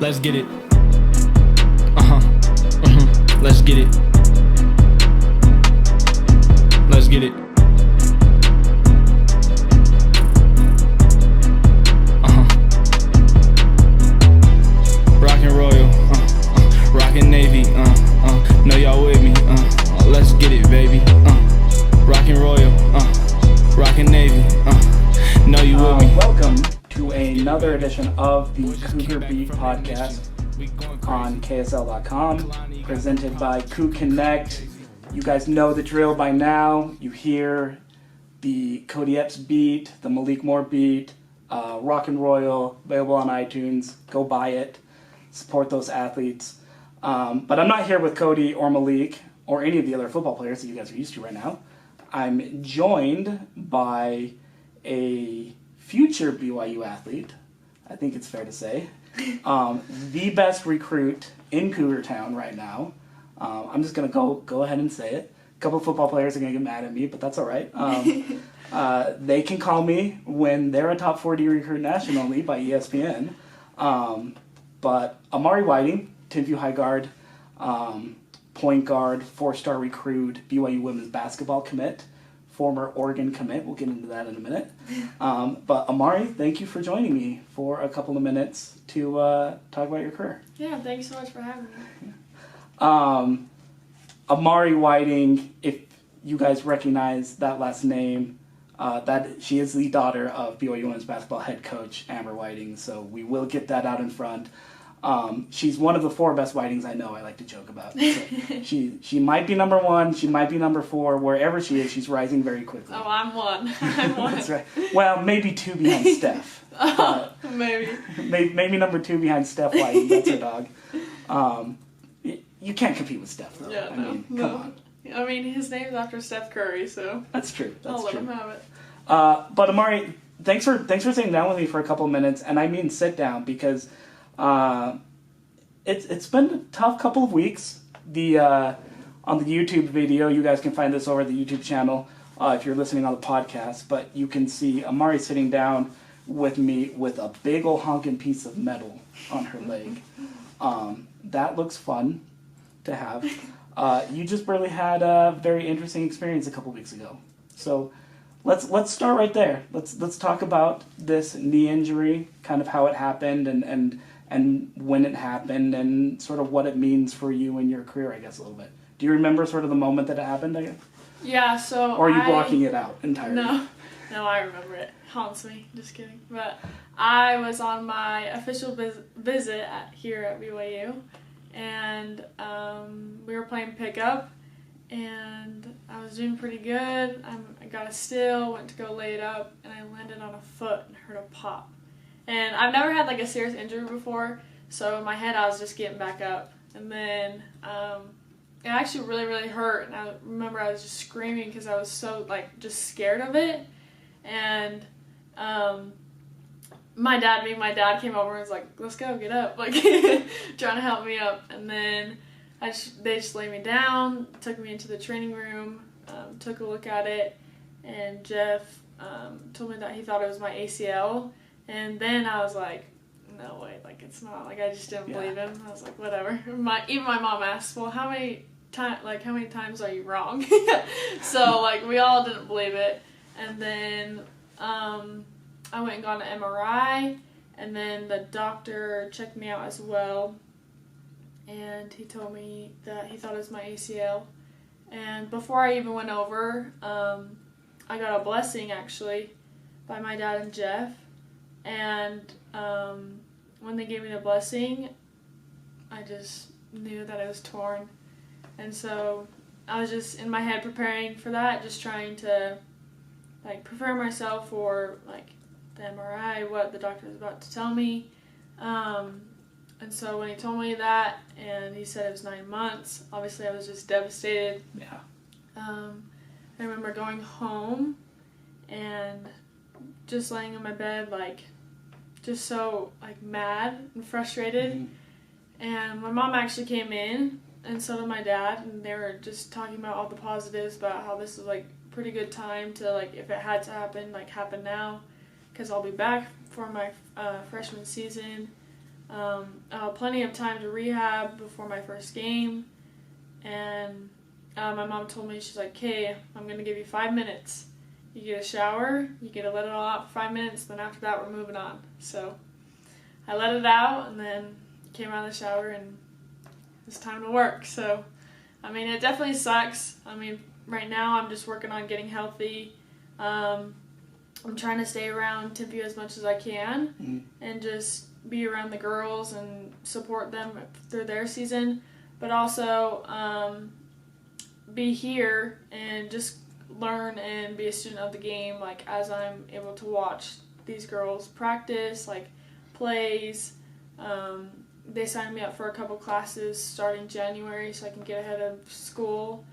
Let's get it. Let's get it. Let's get it. Rockin' Royal, rockin' Navy, know y'all with me, let's get it, baby, Rockin' Royal, rockin' Navy, know you with me. Welcome to another edition of the Cougar Beat Podcast on KSL.com, presented by Connect. You guys know the drill by now. You hear the Cody Epps beat, the Malik Moore beat, Rockin' Royal, available on iTunes. Go buy it. Support those athletes. But I'm not here with Cody or Malik or any of the other football players that you guys are used to right now. I'm joined by a future BYU athlete, I think it's fair to say, the best recruit in Cougar Town right now. I'm just going to go ahead and say it. A couple of football players are going to get mad at me, but that's all right. They can call me when they're a top 40 recruit nationally by ESPN. But Amari Whiting, Timpview High Guard, point guard, 4-star recruit, BYU women's basketball commit, former Oregon commit. We'll get into that in a minute. But Amari, thank you for joining me for a couple of minutes to talk about your career. Yeah, thank you so much for having me. Amari Whiting, if you guys recognize that last name, that she is the daughter of BYU women's basketball head coach Amari Whiting, so we will get that out in front. She's one of the 4 best Whitings I know, I like to joke about. So she might be number 1, she might be number 4, wherever she is, she's rising very quickly. Oh, I'm 1. I'm 1. That's right. Well, maybe 2 behind Steph. Maybe. Maybe number 2 behind Steph Whiting, that's her dog. You can't compete with Steph, though. Yeah, Come on. I mean, his name's after Steph Curry, so That's true. I'll let him have it. But Amari, thanks for sitting down with me for a couple of minutes, and I mean sit down because it's been a tough couple of weeks. On the YouTube video, you guys can find this over at the YouTube channel if you're listening on the podcast, but you can see Amari sitting down with me with a big ol' honking piece of metal on her leg. That looks fun to have. You just really had a very interesting experience a couple weeks ago. So let's start right there. Let's talk about this knee injury, kind of how it happened and when it happened and sort of what it means for you in your career, I guess, a little bit. Do you remember sort of the moment that it happened, I guess? Yeah, so Or are you blocking it out entirely? No, I remember it. Haunts me. Just kidding. But I was on my official visit here at BYU, and we were playing pickup, and I was doing pretty good. I got a steal, went to go lay it up, and I landed on a foot and heard a pop. And I've never had like a serious injury before, so in my head I was just getting back up. And then it actually really, really hurt, and I remember I was just screaming because I was so like just scared of it. And my dad came over and was like, "Let's go, get up," like trying to help me up. And then they just laid me down, took me into the training room, took a look at it, and Jeff told me that he thought it was my ACL. And then I was like, no way, like it's not. Like I just didn't believe him. I was like, whatever. Even my mom asked, well, how many times are you wrong? So like we all didn't believe it. And then I went and got an MRI, and then the doctor checked me out as well, and he told me that he thought it was my ACL. And before I even went over, I got a blessing actually by my dad and Jeff. And when they gave me the blessing, I just knew that it was torn. And so I was just in my head preparing for that, just trying to like prepare myself for like the MRI, what the doctor was about to tell me. And so when he told me that and he said it was 9 months, obviously I was just devastated. Yeah. I remember going home and just laying in my bed like just so like mad and frustrated. Mm-hmm. And my mom actually came in, and so did my dad, and they were just talking about all the positives about how this is like pretty good time to like, if it had to happen, like happen now, because I'll be back for my freshman season. Plenty of time to rehab before my first game. And my mom told me, she's like, "Hey, I'm going to give you 5 minutes. You get a shower, you get to let it all out for 5 minutes, then after that we're moving on." So I let it out and then came out of the shower and it's time to work. So, I mean, it definitely sucks. I mean, right now I'm just working on getting healthy. I'm trying to stay around Timpview as much as I can and just be around the girls and support them through their season, but also be here and just learn and be a student of the game, like as I'm able to watch these girls practice, like plays. They signed me up for a couple classes starting January so I can get ahead of school.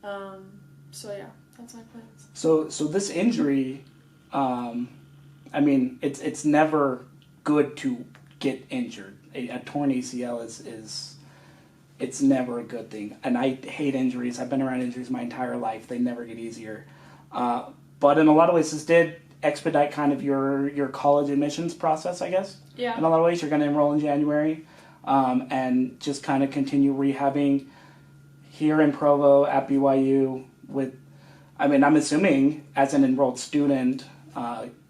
So yeah, that's my plans. So this injury, I mean, it's never good to get injured. A torn ACL is it's never a good thing. And I hate injuries. I've been around injuries my entire life. They never get easier. But in a lot of ways, this did expedite kind of your college admissions process, I guess. Yeah. In a lot of ways, you're going to enroll in January and just kind of continue rehabbing here in Provo at BYU with, I mean, I'm assuming as an enrolled student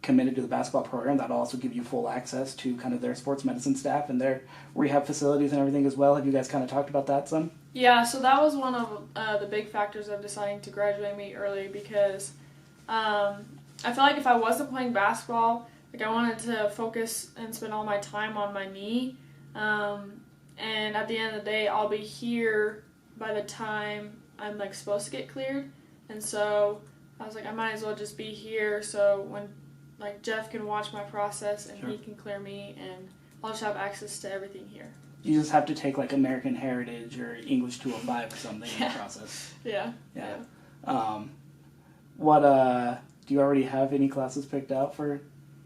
committed to the basketball program, that'll also give you full access to kind of their sports medicine staff and their rehab facilities and everything as well. Have you guys kind of talked about that some? Yeah, so that was one of the big factors of deciding to graduate me early because I feel like if I wasn't playing basketball, like I wanted to focus and spend all my time on my knee. And at the end of the day, I'll be here by the time I'm like supposed to get cleared. And so I was like, I might as well just be here so when like Jeff can watch my process and he can clear me and I'll just have access to everything here. You just have to take like American Heritage or English 205 or something in the process. Yeah. What do you already have any classes picked out for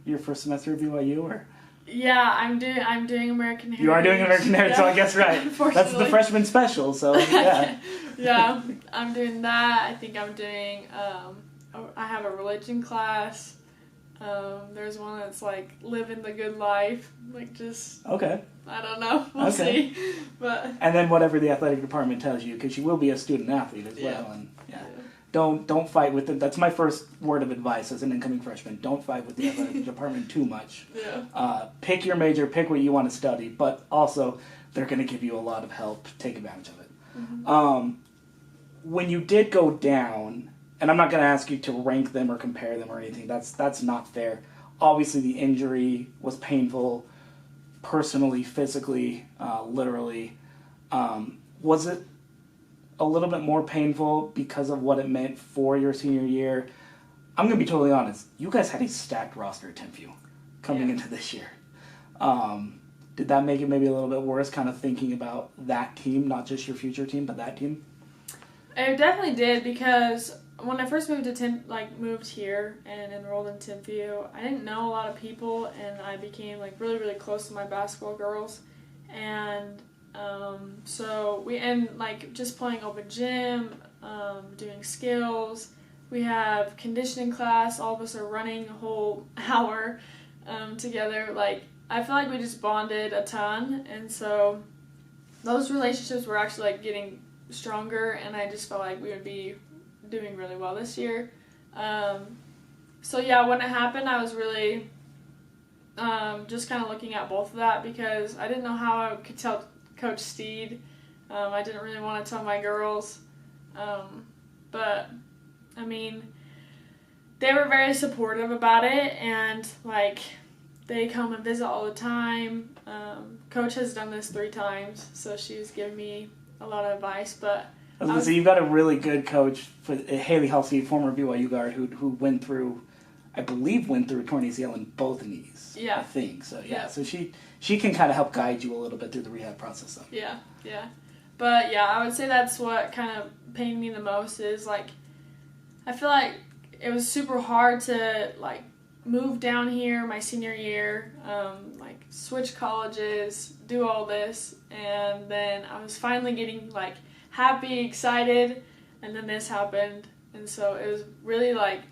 your first semester at BYU or? Yeah, I'm doing American Heritage. You are doing American Heritage, so I guess right. That's the freshman special, so yeah. Yeah, I'm doing that. I think I'm doing I have a religion class. There's one that's like living the good life, like just okay. I don't know. We'll see. But and then whatever the athletic department tells you, because you will be a student athlete as well, and don't fight with them. That's my first word of advice as an incoming freshman. Don't fight with the athletic department too much. Yeah. Pick your major, pick what you want to study, but also they're going to give you a lot of help. Take advantage of it. Mm-hmm. When you did go down, and I'm not going to ask you to rank them or compare them or anything. That's not fair. Obviously, the injury was painful, personally, physically, literally. Was it a little bit more painful because of what it meant for your senior year? I'm going to be totally honest. You guys had a stacked roster at Timpview coming into this year. Did that make it maybe a little bit worse, kind of thinking about that team, not just your future team, but that team? It definitely did because when I first moved to moved here and enrolled in Timpview, I didn't know a lot of people, and I became like really, really close to my basketball girls, and so we end like just playing open gym, doing skills. We have conditioning class. All of us are running a whole hour together. Like I feel like we just bonded a ton, and so those relationships were actually like getting stronger, and I just felt like we would be doing really well this year. So yeah, when it happened, I was really just kind of looking at both of that because I didn't know how I could tell Coach Steed. I didn't really want to tell my girls, but I mean, they were very supportive about it, and like they come and visit all the time. Coach has done this 3 times, so she's given me a lot of advice, but I was going to say, you've got a really good coach, for Haley Halsey, former BYU guard, who went through a torn ACL in both knees. Yeah. I think. So, so she can kind of help guide you a little bit through the rehab process. Though. Yeah. But, yeah, I would say that's what kind of pained me the most is, like, I feel like it was super hard to, like, move down here my senior year, like, switch colleges, do all this, and then I was finally getting, like, happy, excited, and then this happened, and so it was really like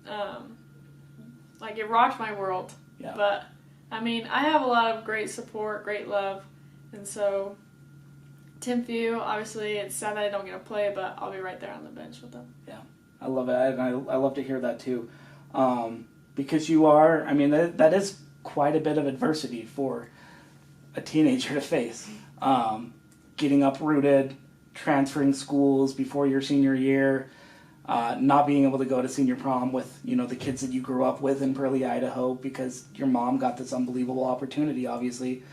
it rocked my world. Yeah. But I mean, I have a lot of great support, great love, and so Timpview, obviously, it's sad that I don't get to play, but I'll be right there on the bench with them. Yeah, I love it, and I love to hear that too, because you are, I mean, that is quite a bit of adversity for a teenager to face. Getting uprooted, transferring schools before your senior year, not being able to go to senior prom with, the kids that you grew up with in Pearly, Idaho, because your mom got this unbelievable opportunity, obviously.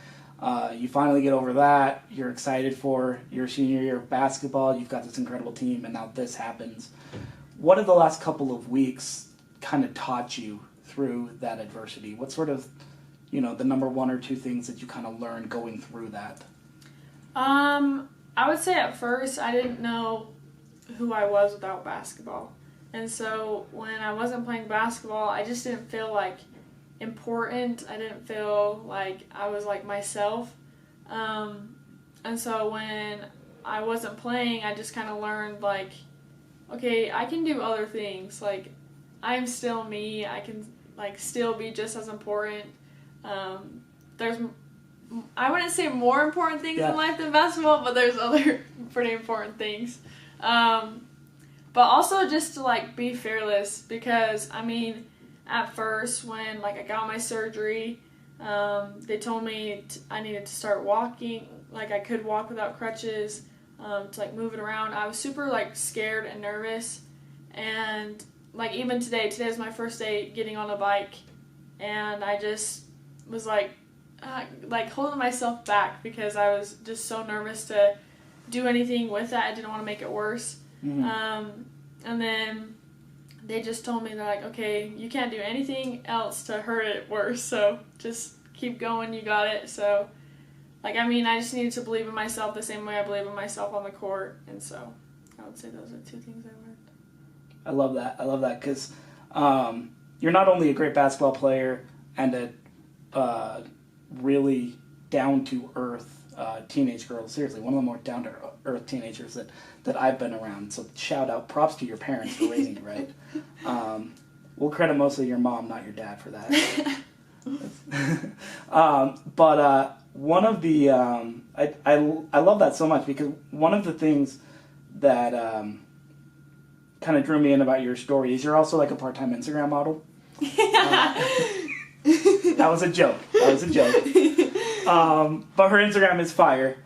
You finally get over that. You're excited for your senior year of basketball. You've got this incredible team, and now this happens. What have the last couple of weeks kind of taught you through that adversity? What sort of, the number one or two things that you kind of learned going through that? I would say at first I didn't know who I was without basketball. And so when I wasn't playing basketball, I just didn't feel like important. I didn't feel like I was like myself. And so when I wasn't playing, I just kind of learned like, okay, I can do other things. Like, I'm still me. I can like still be just as important. There's, I wouldn't say more important things in life than basketball, but there's other pretty important things. But also just to like be fearless, because I mean, at first when like I got my surgery, they told me I needed to start walking, like I could walk without crutches, to like move it around. I was super like scared and nervous, and like even today's my first day getting on a bike, and I just was like holding myself back because I was just so nervous to do anything with that. I didn't want to make it worse. Mm-hmm. And then they just told me, they're like, okay, you can't do anything else to hurt it worse, so just keep going, you got it. So, like, I mean, I just needed to believe in myself the same way I believe in myself on the court, and so I would say those are two things I learned. I love that, because you're not only a great basketball player and a really down-to-earth teenage girl, seriously, one of the more down-to-earth teenagers that I've been around. So shout out, props to your parents for raising you right. We'll credit mostly your mom, not your dad, for that. But one of the I love that so much, because one of the things that kind of drew me in about your story is you're also like a part-time Instagram model. That was a joke. But her Instagram is fire.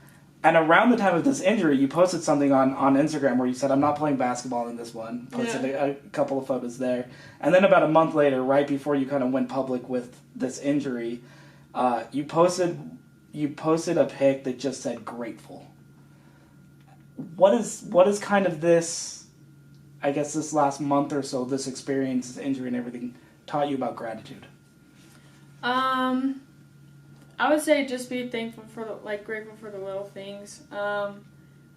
And around the time of this injury, you posted something on Instagram where you said, I'm not playing basketball in this one. Posted a couple of photos there. And then about a month later, right before you kind of went public with this injury, you posted a pic that just said grateful. What is kind of this, I guess this last month or so, this experience, this injury and everything, taught you about gratitude? I would say just be thankful grateful for the little things.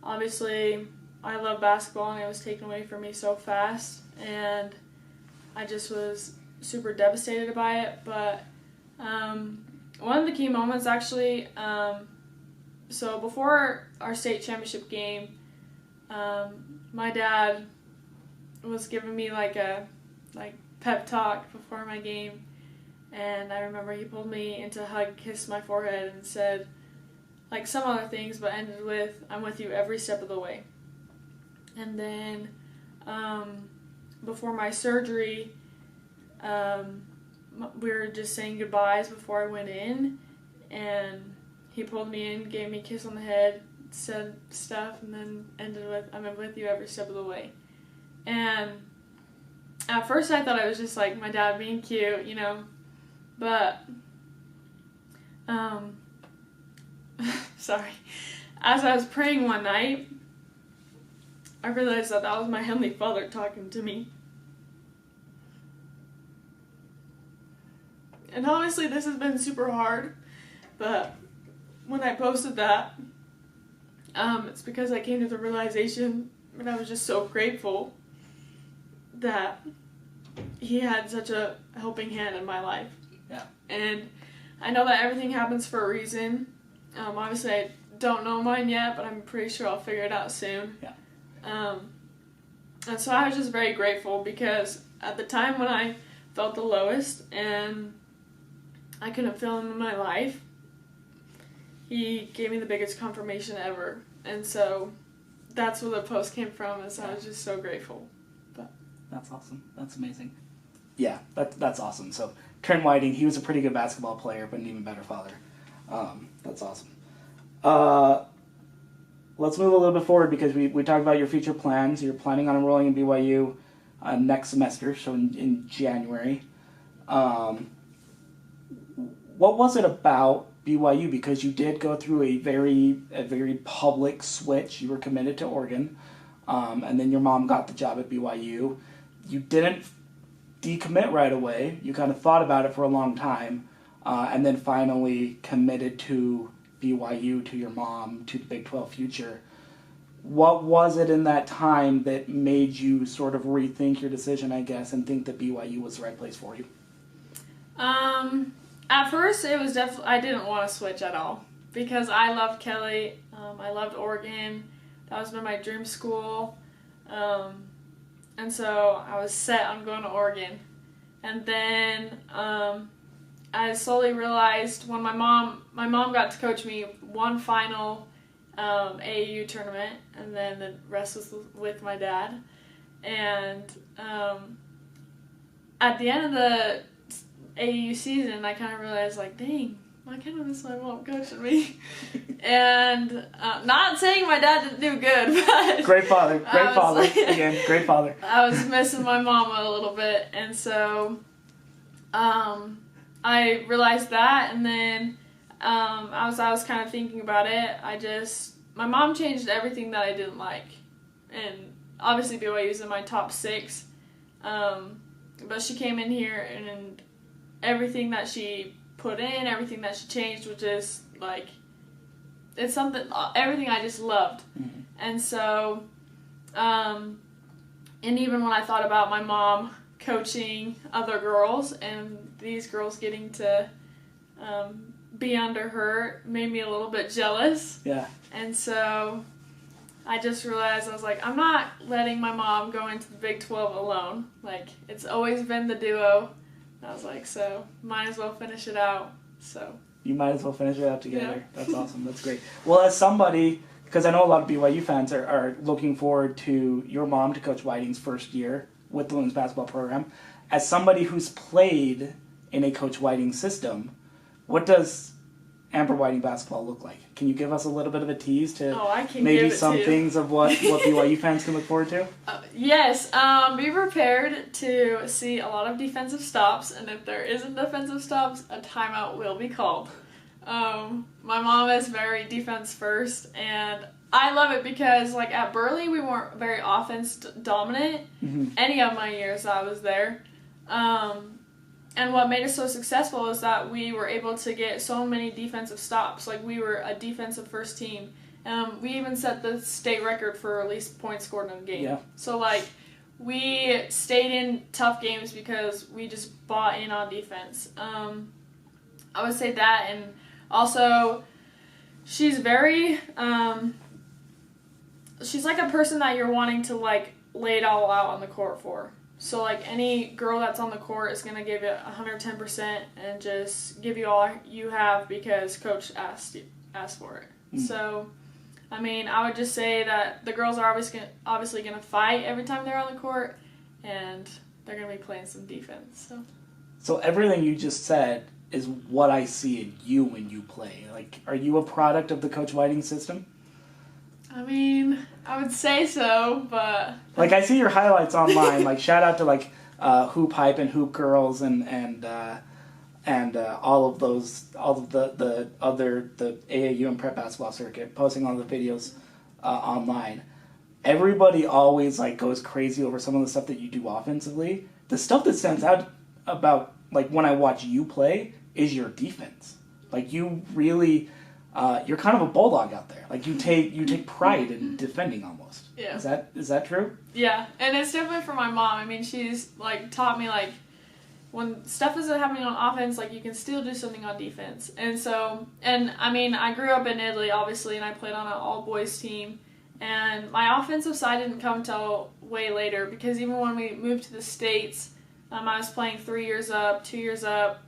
Obviously, I love basketball, and it was taken away from me so fast, and I just was super devastated by it. But one of the key moments, actually, so before our state championship game, my dad was giving me a pep talk before my game. And I remember he pulled me into a hug, kissed my forehead, and said, some other things, but ended with, I'm with you every step of the way. And then, before my surgery, we were just saying goodbyes before I went in, and he pulled me in, gave me a kiss on the head, said stuff, and then ended with, I'm with you every step of the way. And at first I thought it was just my dad being cute, But, sorry, as I was praying one night, I realized that was my Heavenly Father talking to me. And obviously this has been super hard, but when I posted that, it's because I came to the realization, and I was just so grateful that He had such a helping hand in my life. Yeah. And I know that everything happens for a reason. Obviously, I don't know mine yet, but I'm pretty sure I'll figure it out soon. Yeah. And so I was just very grateful, because at the time when I felt the lowest, and I couldn't feel him in my life, he gave me the biggest confirmation ever. And so that's where the post came from, is I was just so grateful. But That's awesome. That's amazing. Yeah, that's awesome. So Trent Whiting, he was a pretty good basketball player, but an even better father. That's awesome. Let's move a little bit forward, because we talked about your future plans. You're planning on enrolling in BYU next semester, so in January. What was it about BYU? Because you did go through a very public switch. You were committed to Oregon, and then your mom got the job at BYU. You didn't decommit right away. You kind of thought about it for a long time, and then finally committed to BYU, to your mom, to the Big 12 future. What was it in that time that made you sort of rethink your decision, I guess, and think that BYU was the right place for you? At first, it was definitely, I didn't want to switch at all, because I loved Kelly. I loved Oregon. That was been my dream school. And so I was set on going to Oregon. And then I slowly realized when my mom got to coach me one final AAU tournament, and then the rest was with my dad. And at the end of the AAU season, I kind of realized, like, dang, I kind of miss my mom coaching me. And not saying my dad didn't do good, but great father, great father. I was missing my mama a little bit, and so I realized that, and then I was kind of thinking about it. My mom changed everything that I didn't like, and obviously BYU is in my top 6, but she came in here, and everything that she put in, everything that she changed was just like, it's something, everything I just loved. Mm-hmm. And so, and even when I thought about my mom coaching other girls and these girls getting to be under her, made me a little bit jealous. Yeah. And so I just realized, I was like, I'm not letting my mom go into the Big 12 alone. Like, it's always been the duo. I was like, so might as well finish it out. So you might as well finish it out together. Yeah. That's awesome. That's great. Well, as somebody, because I know a lot of BYU fans are looking forward to your mom to Coach Whiting's first year with the women's basketball program. As somebody who's played in a Coach Whiting system, what does Amber Whiting basketball look like? Can you give us a little bit of a tease to maybe some things of what BYU fans can look forward to? Yes. Be prepared to see a lot of defensive stops, and if there isn't defensive stops, a timeout will be called. My mom is very defense first, and I love it because, like, at Burley, we weren't very offense dominant any of my years I was there. And what made us so successful is that we were able to get so many defensive stops. Like, we were a defensive first team. We even set the state record for least points scored in a game. Yeah. So, like, we stayed in tough games because we just bought in on defense. I would say that, and also she's very, she's like a person that you're wanting to, like, lay it all out on the court for. So, like, any girl that's on the court is going to give it 110% and just give you all you have because Coach asked for it. Mm. So, I mean, I would just say that the girls are obviously going to fight every time they're on the court, and they're going to be playing some defense. So everything you just said is what I see in you when you play. Like, are you a product of the Coach Whiting system? I mean, I would say so, but... Like, I see your highlights online. Like, shout out to, like, Hoop Hype and Hoop Girls and all of the AAU and prep basketball circuit, posting all the videos online. Everybody always, like, goes crazy over some of the stuff that you do offensively. The stuff that stands out about, like, when I watch you play is your defense. Like, you really... you're kind of a bulldog out there. Like, you take pride in defending almost. Yeah. Is that true? Yeah, and it's definitely for my mom. I mean, she's, like, taught me, like, when stuff isn't happening on offense, like, you can still do something on defense. And so, and I mean, I grew up in Italy, obviously, and I played on an all-boys team. And my offensive side didn't come till way later because even when we moved to the States, I was playing 3 years up, 2 years up,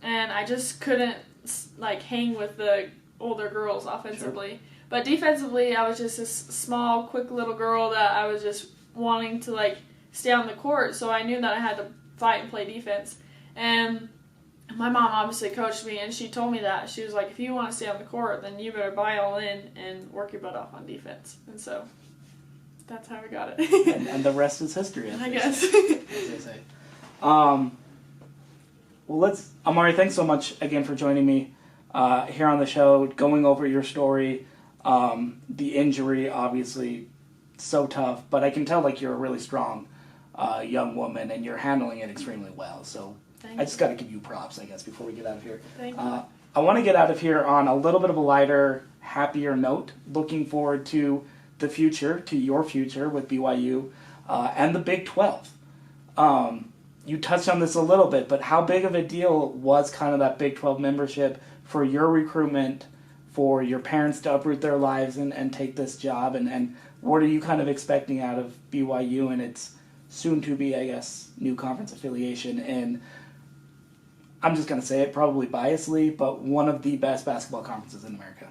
and I just couldn't like hang with the older girls offensively. Sure. But defensively, I was just this small, quick little girl that I was just wanting to like stay on the court. So I knew that I had to fight and play defense. And my mom obviously coached me, and she told me that. She was like, if you want to stay on the court, then you better buy all in and work your butt off on defense. And so that's how I got it. and the rest is history, I guess. As they say. Well, Amari, thanks so much again for joining me here on the show, going over your story. The injury, obviously, so tough, but I can tell like you're a really strong young woman, and you're handling it extremely well. So I just got to give you props, I guess, before we get out of here. Thank you. I want to get out of here on a little bit of a lighter, happier note. Looking forward to the future, to your future with BYU and the Big 12. You touched on this a little bit, but how big of a deal was kind of that Big 12 membership for your recruitment, for your parents to uproot their lives and take this job, and what are you kind of expecting out of BYU and its soon-to-be, I guess, new conference affiliation? And I'm just going to say it probably biasly, but one of the best basketball conferences in America.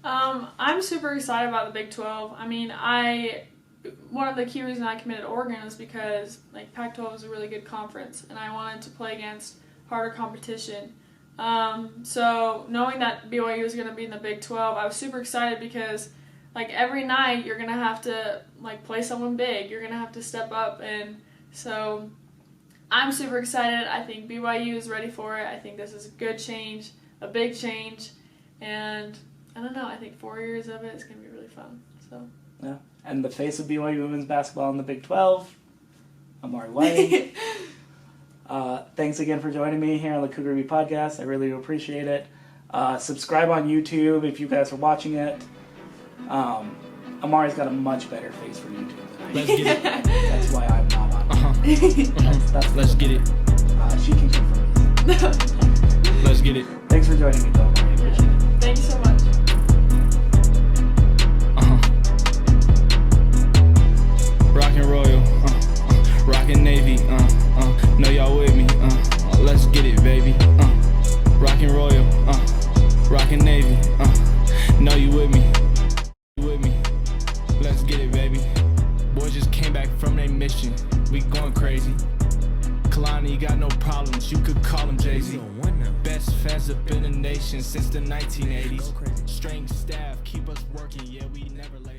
I'm super excited about the Big 12. I mean, one of the key reasons I committed to Oregon is because like Pac-12 is a really good conference, and I wanted to play against harder competition. So knowing that BYU was going to be in the Big 12, I was super excited because like every night you're going to have to like play someone big. You're going to have to step up, and so I'm super excited. I think BYU is ready for it. I think this is a good change, a big change, and I don't know, I think 4 years of it is going to be really fun. So yeah. And the face of BYU women's basketball in the Big 12, Amari Whiting. Thanks again for joining me here on the Cougar Beat Podcast. I really do appreciate it. Subscribe on YouTube if you guys are watching it. Amari's got a much better face for YouTube than I do. Let's get it. That's why I'm not on it. Let's get it. She can confirm this. Let's get it. Thanks for joining me, though, Amari. Appreciate it. Thank you so much. Rockin' Royal, rockin' Navy, know y'all with me, let's get it, baby, rockin' Royal, rockin' Navy, know you with me, let's get it, baby. Boys just came back from their mission, we going crazy. Kalani got no problems, you could call him Jay-Z. Best fans up in the nation since the 1980s. Strength staff keep us working, yeah, we never lay